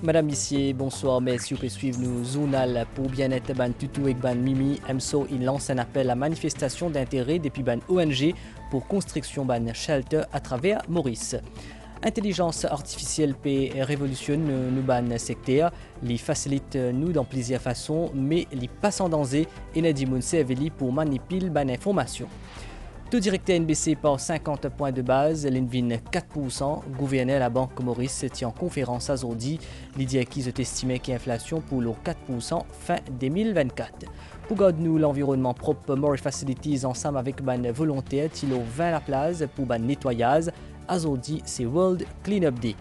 Madame, Messieurs, bonsoir. Merci de suivre nous journal pour bien-être ban Tutu et ban Mimi. MSO, il lance un appel à manifestation d'intérêt depuis ban ONG pour construction ban shelter à travers Maurice. Intelligence artificielle peut révolutionne nous ban secteur, les facilite nous dans plusieurs façons, mais les passe en danger et n'a dit pour manipuler ban information. Taux directeur NBC par 50 points de base, l'Invin 4%. Gouverneur de la Banque Maurice tient en conférence à aujourd'hui. L'idée qui est estimé qu'il y a inflation pour le 4% fin 2024. Pour garder nous l'environnement propre, Maurice Facilities ensemble avec ban volontaire, il a 20 la place pour ban nettoyage. Aujourd'hui, c'est World Cleanup Day.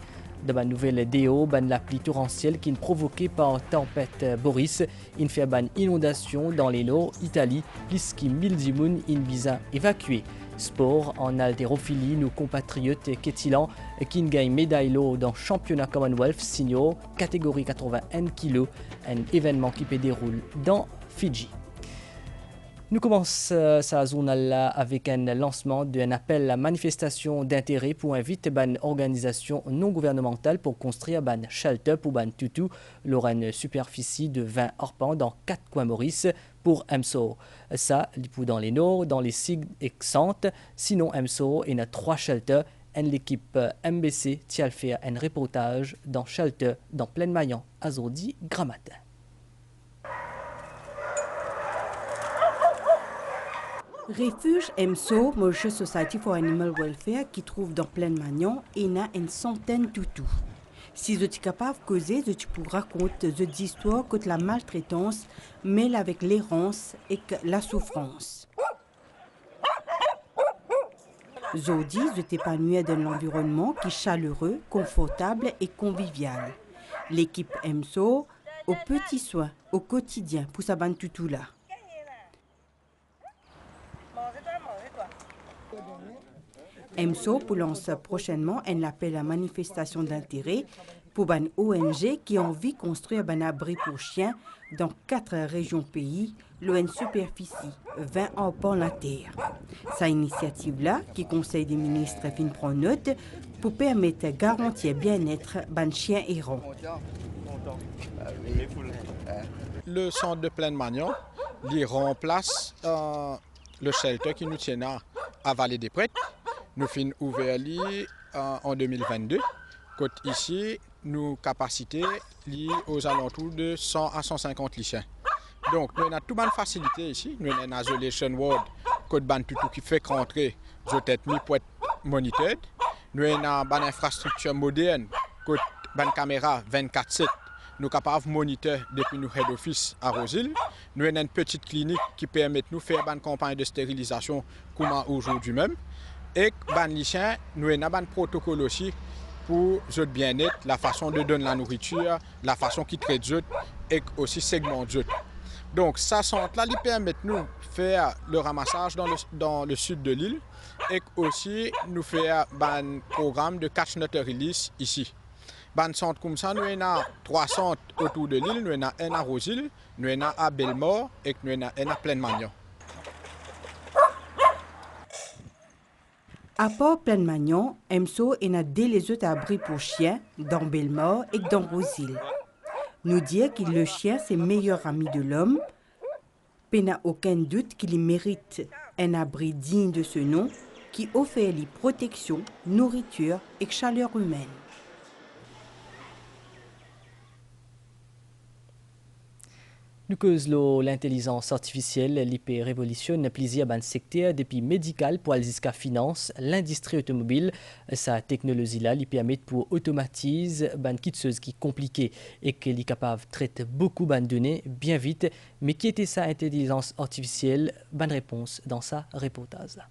De la nouvelle DO, la pluie torrentielle qui est provoquée par tempête Boris, il fait ban inondation dans les nord Italie, plus que 1000 personnes visa évacuées. Sport en haltérophilie, nos compatriotes Kétilan qui gagne médaille dans le championnat Commonwealth senior catégorie 81 kg, un événement qui peut dérouler dans Fidji. Nous commençons ce journal-là avec un lancement d'un appel à manifestation d'intérêt pour inviter une organisation non gouvernementale pour construire un shelter pour ban Tutu, une superficie de 20 arpents dans 4 coins Maurice pour MSO. Ça, dans les nord, dans les signes et centres. Sinon, MSO et 3 shelters. L'équipe MBC tient fait un reportage dans shelter dans Plaine Maillan, Azodi, Gramatin. Refuge MSO, Mauritius Society for Animal Welfare, qui trouve dans Plaine Maillan, et a une centaine de toutous. Si vous êtes capable de causer, vous pourrez raconter des histoires contre la maltraitance, mêlée avec l'errance et la souffrance. Aujourd'hui, vous êtes épanoui dans l'environnement qui est chaleureux, confortable et convivial. L'équipe MSO, aux petits soins, au quotidien, pour sa bande toutou là. MSO pour lancer prochainement un appel à manifestation d'intérêt pour une ONG qui a envie de construire un abri pour chiens dans 4 régions pays, loin superficie, 20 arpents la terre. Cette initiative-là, qui Conseil des ministres fin prend note, pour permettre de garantir bien-être des chiens errants. Le centre de Plaine Maillan, il remplace le shelter qui nous tient à Vallée des Prêtres. Nous finissons ouvert en 2022. Côte ici, nos capacités liées aux alentours de 100 à 150 lycéens. Donc, nous avons toute bonne facilité ici. Nous avons une isolation ward, côte ban tout qui fait rentrer, peut-être mis pour être monitored. Nous avons une infrastructure moderne, côte ban caméra 24/7. Nous sommes capables de monitorer depuis nos head office à Rosil. Nous avons une petite clinique qui permet de nous faire une campagne de stérilisation comme aujourd'hui même. Et les lycéens, nous avons un protocole aussi pour le bien-être, la façon de donner la nourriture, la façon qu'ils traitent eux et aussi segment eux. Donc, ça centre-là, il permet de nous faire le ramassage dans le sud de l'île et aussi nous faire un programme de catch not release ici. Ban centre comme ça, nous avons 3 centres autour de l'île, nous avons un à Rosil, nous avons un à Belmore et nous avons un à Plaine Maillan. À part Plaine Maillan, MSO a des autres abris pour chiens dans Belmore et dans Rosil. Nous dire que le chien c'est le meilleur ami de l'homme, il n'a aucun doute qu'il mérite un abri digne de ce nom qui offre les protections, nourriture et chaleur humaine. Nous causons l'intelligence artificielle, l'IP révolutionne plusieurs secteurs depuis médical pour jusqu'à finance, l'industrie automobile. Sa technologie-là lui permet pour automatiser quelque chose qui est compliqué et qui est capable de traiter beaucoup de données bien vite. Mais qui était sa intelligence artificielle? Bonne réponse dans sa reportage là.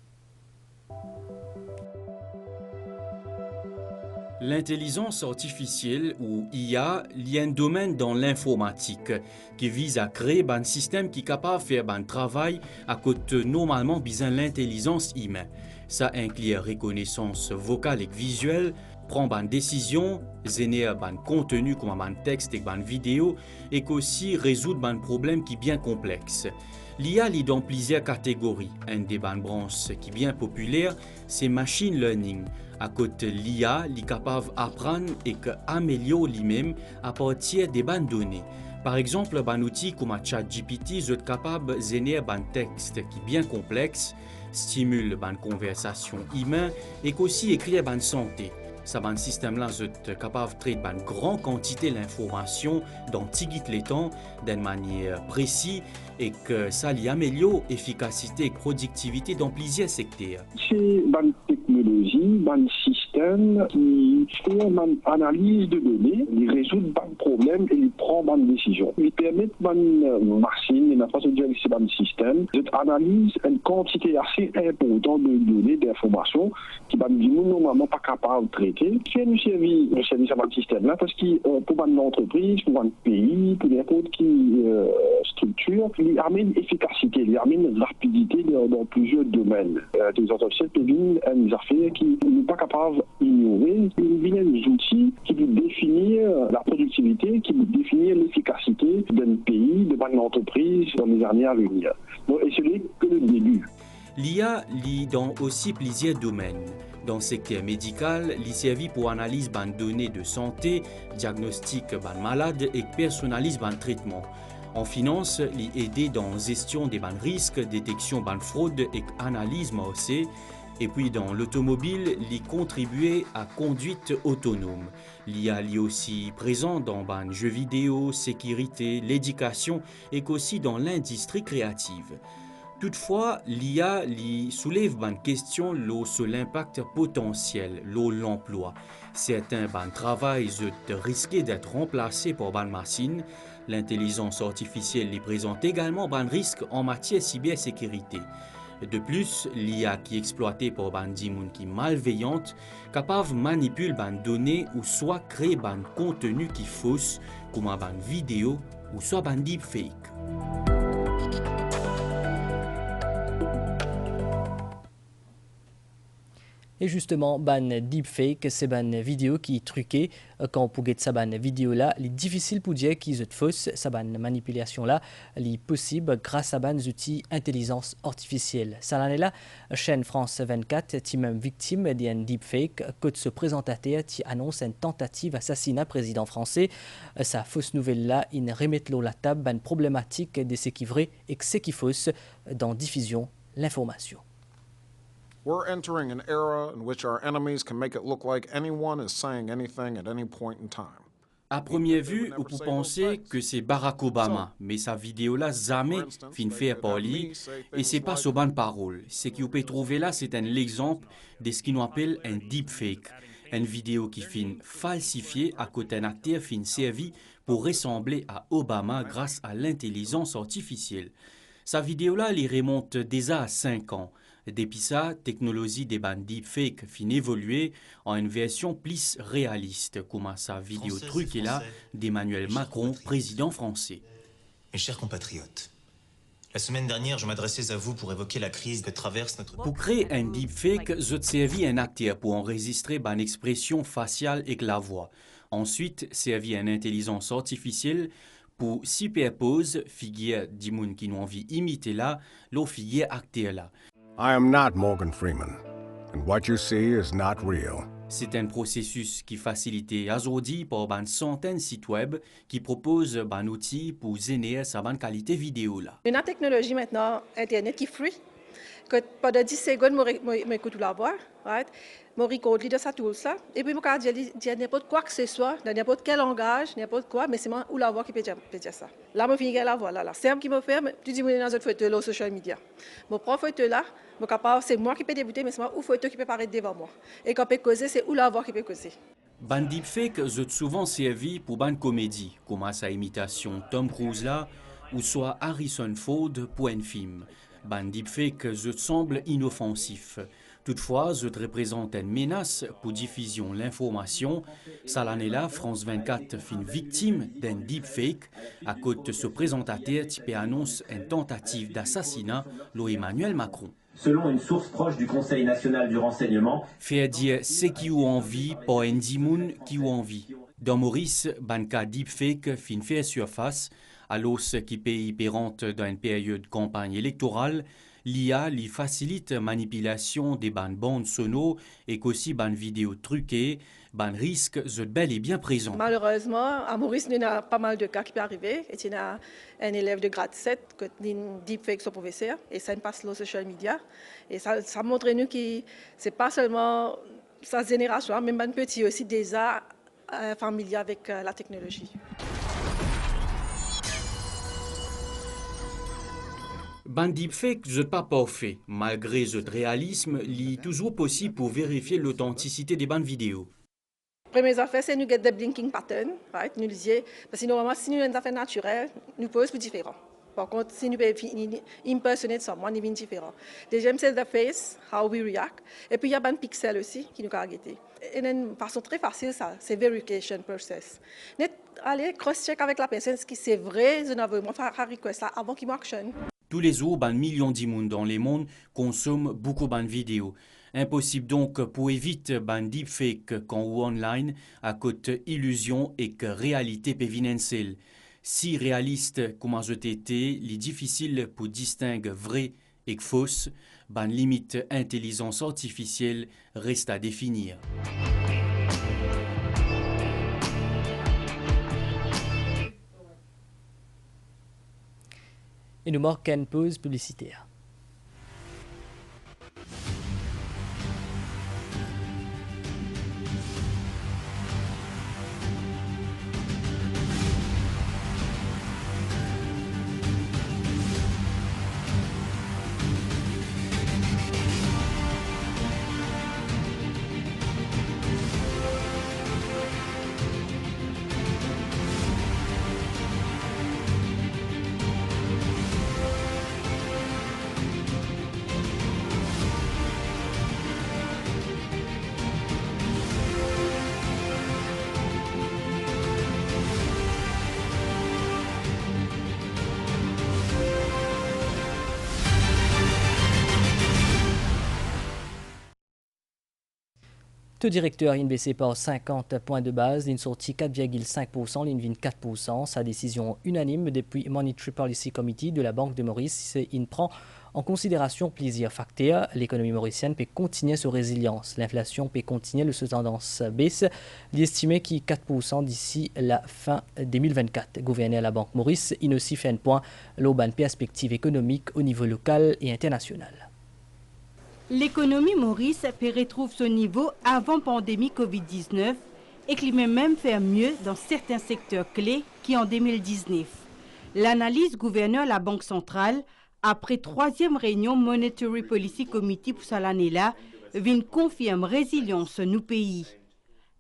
L'intelligence artificielle ou IA est un domaine dans l'informatique qui vise à créer un système qui est capable de faire un travail à côté normalement besoin l'intelligence humaine. Ça inclut la reconnaissance vocale et visuelle, prendre une décision, générer un contenu comme un texte et une vidéo et aussi résoudre un problème qui est bien complexe. L'IA lit dans plusieurs catégories. Un des branches qui est bien populaire, c'est machine learning. À côté l'IA, est capable d'apprendre et d'améliorer lui-même à partir des données. Par exemple, un outil comme ChatGPT est capable de générer un texte qui est bien complexe, stimule une conversation humaine et aussi écrire une santé. Ce système-là est capable de traiter une grande quantité d'informations dans les temps d'une manière précise et que ça améliore l'efficacité et la productivité dans plusieurs secteurs. C'est une technologie, un système qui fait une analyse de données, il résout un problème et il prend une décision. Il permet à une machine, une façon de gérer un système, d'analyser une quantité assez importante de données, d'informations qui sont normalement pas capable de traiter. C'est un service à ce système-là parce que pour une entreprise, pour un pays, pour n'importe quelle structure, il amène efficacité, il amène rapidité dans plusieurs domaines. Des entreprises peuvent des affaires qui ne sont pas capables d'ignorer. Il y a des outils qui vont définir la productivité, qui vont définir l'efficacité d'un pays, d'une entreprise dans les années à venir. Et ce n'est que le début. L'IA lit dans aussi plusieurs domaines. Dans le secteur médical, il servit pour analyser les données de santé, diagnostic les malades et personnaliser les traitements. En finance, il aide dans la gestion des risques, détection des fraudes et analyse aussi. Et puis dans l'automobile, il contribue à la conduite autonome. L'IA est aussi présent dans les jeux vidéo, sécurité, l'éducation et aussi dans l'industrie créative. Toutefois, l'IA soulève une question sur l'impact potentiel de l'emploi. Certains travaux risquent d'être remplacés par des machines. L'intelligence artificielle présente également un risque en matière de cybersécurité. De plus, l'IA qui est exploitée par des gens qui sont malveillantes, capable de manipuler des données ou soit créer des contenus qui faussent, comme des vidéos ou soit des deepfakes. Et justement, ban deepfake, c'est ban vidéo qui est truquée. Quand on regarde sa ban vidéo là, il est difficile pour dire qu'ils est fausse. Sa ban manipulation là, il est possible grâce à ban outils intelligence artificielle. Ça l'année là, chaîne France 24, est même victime d'un deepfake. Côté ce présentateur qui annonce une tentative assassinat président français. Sa fausse nouvelle là, il remet l'eau la table ban problématique de ce qui est vrai et ce qui est fausse dans diffusion l'information. We're entering an era in which our enemies can make it look like anyone is saying anything at any point in time. À première vue, vous pouvez penser que c'est Barack Obama, mais sa vidéo là jamais fin fait par lui et c'est pas sur bonne parole. Ce que vous pouvez trouver là, c'est un exemple de ce qu'on appelle un deepfake, une vidéo qui fin falsifiée à côté d'un acteur fin servi pour ressembler à Obama grâce à l'intelligence artificielle. Sa vidéo là, elle remonte déjà à 5 ans. Depuis ça, la technologie des deepfakes fin évoluer en une version plus réaliste, comme sa vidéo truquée là d'Emmanuel Macron, président français. Mes chers compatriotes, la semaine dernière, je m'adressais à vous pour évoquer la crise que traverse notre pays. Pour créer un deepfake, je servis un acteur pour enregistrer une expression faciale avec la voix. Ensuite, servi une intelligence artificielle pour superposer figure des gens qui ont envie d'imiter là, leur figure acteur là. I am not Morgan Freeman, and what you see is not real. C'est un processus qui facilite aujourd'hui par une centaine de sites web qui proposent un outil pour générer sa bonne qualité vidéo là. Une technologie maintenant, Internet qui free, que pendant 10 secondes, je écoute la voix, right? Je regarde de ça tout ça, et puis je dis n'importe quoi que ce soit, dans n'importe quel langage, n'importe quoi, mais c'est moi ou la voix qui peut dire ça. Là, je finis la voix, là. C'est un qui me fait, tu dis, dans une photo, là, social media. Je prends photo là, c'est moi qui peux débuter, mais c'est moi ou photo qui peut paraître devant moi. Et quand je peux causer, c'est ou la voix qui peut causer. Ban deepfake est souvent servi pour une comédie, comme sa imitation Tom Cruise là, ou soit Harrison Ford pour un film. Ban deepfake semble inoffensif. Toutefois, je représente une menace pour diffusion l'information. Cette année-là, France 24 fut victime d'un deepfake à cause de ce présentateur qui annonce une tentative d'assassinat d'Emmanuel Macron. Selon une source proche du Conseil national du renseignement, faire dire ce qui ont envie par un dimoun qui ont envie. Dans Maurice, banca deepfake fin fait surface À l'os qui paye pérante dans une période de campagne électorale, l'IA lui facilite manipulation des bandes sonores et qu'aussi bandes vidéos truquées, bandes risques sont bel et bien présents. Malheureusement, à Maurice, il y a pas mal de cas qui peuvent arriver. Et il y a un élève de grade 7 qui a une deepfake son professeur et ça passe sur les social media. Et ça montre nous que ce n'est pas seulement sa génération, mais même petit aussi déjà familier avec la technologie. Ban deepfake n'est pas parfait. Malgré ce réalisme, il est toujours possible pour vérifier l'authenticité des bandes vidéo. La première affaire, c'est nous get des blinking patterns, right? Nous disons, parce que normalement, si nous avons une affaire naturelle, nous posons différent. Par contre, si nous pouvons impersoner someone, nous sommes différents. Deuxième, c'est the face, how we react. Et puis, il y a des pixels aussi qui nous caractérisent. Et d'une façon très facile, ça, c'est verification process. Allez cross-check avec la personne, ce qui c'est vrai, je n'avais pas faire request là avant qu'il marche. Tous les jours, un million de monde dans le monde consomment beaucoup de vidéos. Impossible donc pour éviter ban deepfake quand ou online à côté illusion et que réalité pévinentielle. Si réaliste comme a été, il est difficile pour distinguer vrai et fausse. Ban limite intelligence artificielle reste à définir. Et nous marquons une pause publicitaire. Taux directeur a baissé par 50 points de base, ligne sortie 4,5%, ligne vine 4%. Sa décision unanime depuis Monetary Policy Committee de la Banque de Maurice, il prend en considération plusieurs facteurs. L'économie mauricienne peut continuer sa résilience. L'inflation peut continuer de sa tendance baisse. Il estime qu'il est 4% d'ici la fin 2024. Gouverneur de la Banque Maurice, il aussi fait un point l'aubaine perspective économique au niveau local et international. L'économie Maurice retrouve son niveau avant pandémie Covid-19 et qu'il peut même faire mieux dans certains secteurs clés qu'en 2019. L'analyse gouverneur de la Banque centrale, après troisième réunion Monetary Policy Committee pour cette année-là, vient confirmer résilience nous pays.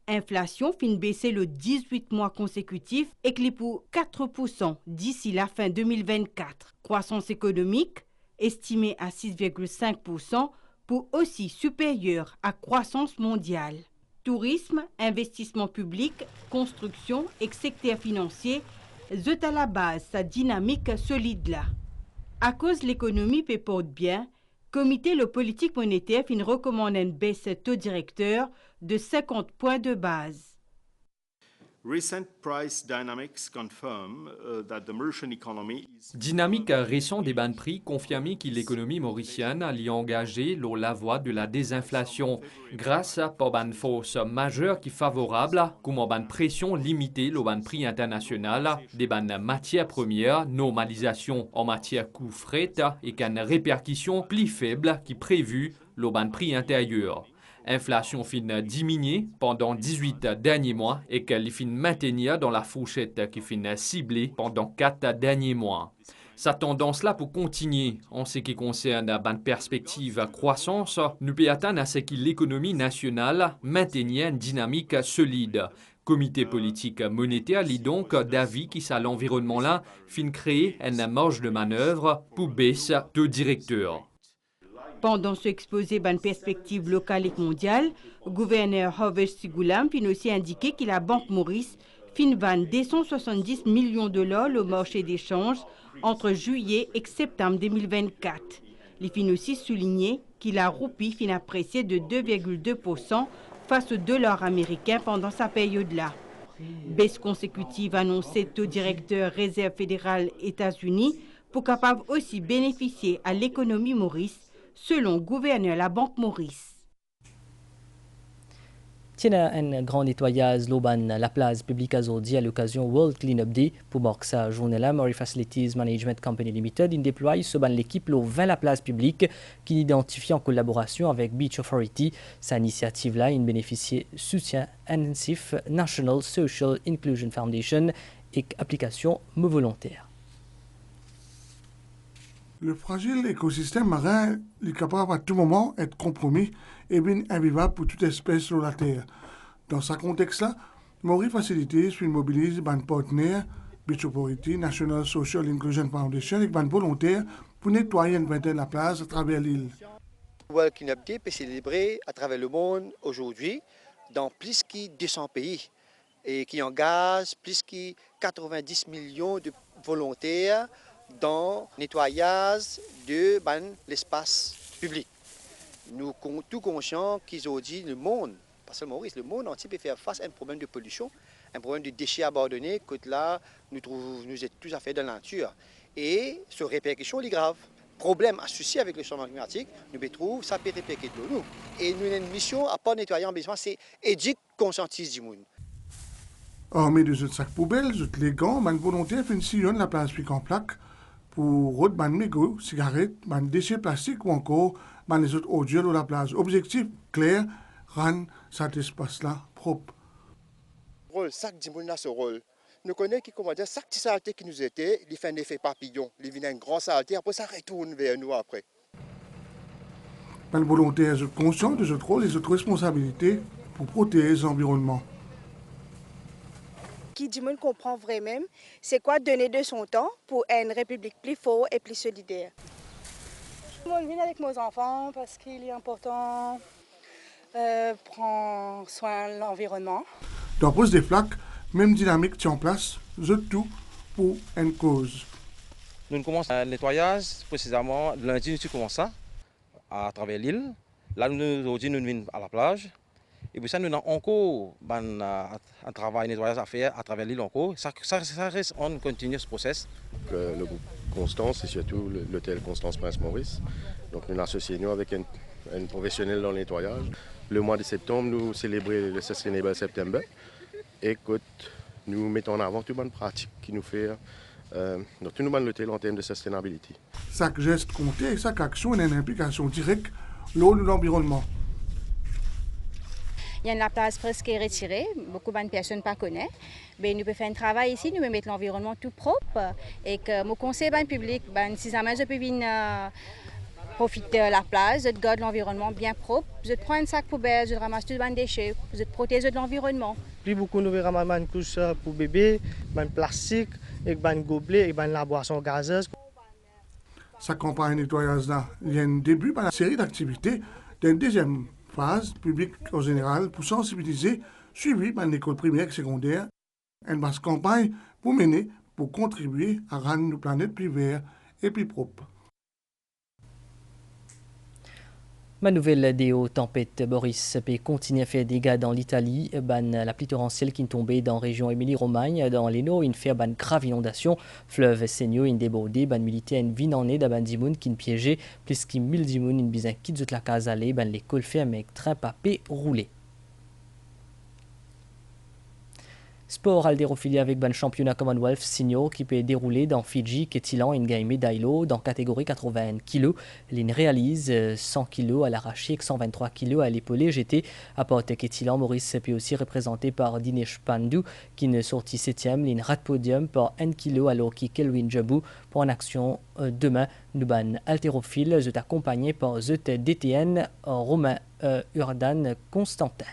Inflation fin baisser le 18 mois consécutifs et qu'il pour 4% d'ici la fin 2024. Croissance économique estimée à 6,5%. Pour aussi supérieur à croissance mondiale. Tourisme, investissement public, construction et secteur financier, c'est à la base sa dynamique solide là. À cause de l'économie peut porte bien, comité le politique monétaire recommande une baisse taux directeur de 50 points de base. Dynamique récente des bas de prix confirme que l'économie mauricienne a engagé la voie de la désinflation grâce à une force majeure qui est favorable comme une pression limitée au prix international des matières premières, normalisation en matière coût fret et qu'une répercussion plus faible qui prévue au prix intérieur. Inflation fin diminuée pendant 18 derniers mois et qu'elle fin maintenir dans la fourchette qui fin ciblée pendant 4 derniers mois. Sa tendance-là pour continuer en ce qui concerne la perspective croissance, nous peut atteindre à ce que l'économie nationale maintenait une dynamique solide. Comité politique monétaire lit donc d'avis qui à l'environnement-là fin créer une marge de manœuvre pour baisser de directeur. Pendant ce exposé ban perspective locale et mondiale, gouverneur Hover Sigoulam fin aussi indiqué que la Banque Maurice fin vendre 270 millions de dollars au marché d'échange entre juillet et septembre 2024. Il fin aussi souligné que la roupie fin appréciée de 2,2% face au dollar américain pendant sa période-là. Baisse consécutive annoncée au directeur Réserve fédérale États-Unis pour capable aussi bénéficier à l'économie Maurice, selon gouverneur la Banque Maurice. Tiens, un grand nettoyage l'auban la place publique aujourd'hui à l'occasion World Cleanup Day. Pour marquer sa journée-là, Murray Facilities Management Company Limited déploie l'équipe le 20 la place publique qui l'identifie en collaboration avec Beach Authority. Sa initiative-là bénéficie soutien intensif National Social Inclusion Foundation et application volontaire. Le fragile écosystème marin est capable à tout moment d'être compromis et bien invivable pour toute espèce sur la Terre. Dans ce contexte-là, Murray Facilities mobilise un partenaire, Beach Authority, National Social Inclusion Foundation, et un volontaire pour nettoyer une vingtaine de plages à travers l'île. World Cleanup Day peut célébrer à travers le monde aujourd'hui dans plus de 200 pays et qui engage plus de 90 millions de volontaires dans le nettoyage de l'espace public. Nous sommes tous conscients qu'aujourd'hui, le monde, pas seulement Maurice, le monde entier peut faire face à un problème de pollution, un problème de déchets abandonnés, que là, nous sommes tout à fait dans la nature. Et ce répercussion est grave. Problème associé avec le changement climatique, nous trouvons ça peut répercuter de nous. Et nous avons une mission, à part nettoyer en besoin, c'est éduquer, conscientiser du monde. Hormis de sacs poubelles, les gants, les volontaires font sillonner la place pique en plaque pour route, mégots, cigarettes, déchets plastiques ou encore les autres ordures de la plage. Objectif clair, rendre cet espace-là propre. Chaque dimanche a ce rôle. Nous connaissons qui comment dire, chaque petite saleté qui nous était, il fait un effet papillon, il vient une grande saleté, après ça retourne vers nous après. Les volontaires sont conscients de ce rôle et de cette responsabilité pour protéger l'environnement. Qui du monde comprend vraiment, c'est quoi donner de son temps pour une république plus forte et plus solidaire. Je viens avec mes enfants parce qu'il est important de prendre soin de l'environnement. Dans pose des flaques, même dynamique tient en place, tout pour une cause. Nous commençons le nettoyage précisément lundi, nous commençons à travers l'île. Là, aujourd'hui, nous venons à la plage. Et puis ça, nous avons encore un travail de nettoyage à faire à travers l'île encore. Ça reste en continu ce process. Le groupe Constance et surtout l'hôtel Constance Prince Maurice. Donc nous associons avec un professionnel dans le nettoyage. Le mois de septembre, nous célébrons le Sustainable September. Et nous mettons en avant toutes les bonnes pratiques qui nous font dans tout l'hôtel en termes de sustainability. Chaque geste compte et chaque action a une implication directe dans l'environnement. Il y a une place presque retirée, beaucoup de personnes ne connaissent. Mais nous pouvons faire un travail ici, nous mettre l'environnement tout propre. Et que mon conseil public, si jamais je peux venir profiter de la place, je garde l'environnement bien propre, je prends un sac poubelle, je ramasse tous les déchets, je protège l'environnement. Plus beaucoup nous ramassons une couche pour bébé, un plastique, un gobelet et la boisson gazeuse. Sa campagne de nettoyage là, il y a un début par la série d'activités d'une deuxième phase publique en général pour sensibiliser, suivi par l'école primaire et secondaire, une basse campagne pour mener, pour contribuer à rendre nos planètes plus vertes et plus propres. Ma nouvelle des hauts tempêtes, Boris peut continuer à faire des dégâts dans l'Italie. La pluie torrentielle qui est tombée dans la région Émilie-Romagne, dans l'Hainaut, il fait une grave inondation. Fleuve Seigno, une débordée, militaire, une vine en nez, d'un dimoun qui piégé, plus qu'il 1000 dimoun, une bizin qui de la case allée, l'école fait avec train papé roulé. Sport haltérophilie avec le championnat Commonwealth senior qui peut dérouler dans Fidji, Kétilan, une gagne médaille dans catégorie 80 kg. Il réalise 100 kg à l'arraché et 123 kg à l'épaulé GT. À part Kétilan, Maurice peut aussi représenté par Dinesh Pandou qui ne sortit 7e, ligne rat podium par 1 kg alors qu'il Kelvin Jabou pour en action demain. Nous ban haltérophile, je accompagné par ZT DTN Romain Urdan Constantin.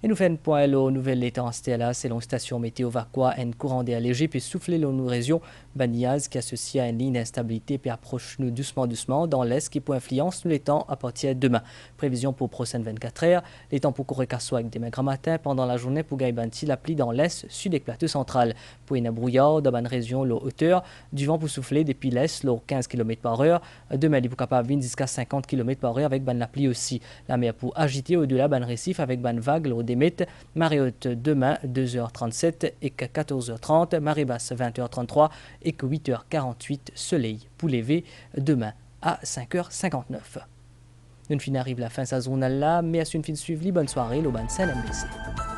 Et nous faisons un point aux nouvelles intensité là, selon station météo Vacqua, un courant d'air léger peut souffler dans nos régions. Baniaz qui associe à une ligne d'instabilité peut approcher nous doucement dans l'est qui peut influencer nous les temps à partir de demain. Prévision pour prochaines 24 heures, les temps pour courir Kassoua avec des maigres matins pendant la journée pour Gaïbanti la pluie dans l'est, sud et plateau central. Pour une brouillard dans une région l'eau hauteur, du vent pour souffler depuis l'est l'eau 15 km/h. Demain il est capable de jusqu'à 50 km/h avec la pluie aussi. La mer pour agiter au-delà ban récif avec ban vague l'eau Démet, marée haute demain 2h37 et 14h30, marée basse 20h33 et 8h48, soleil pour lever demain à 5h59. Une fin arrive la fin de sa journée là, mais à une fin de suivre, bonne soirée, l'Auban Saint-MBC.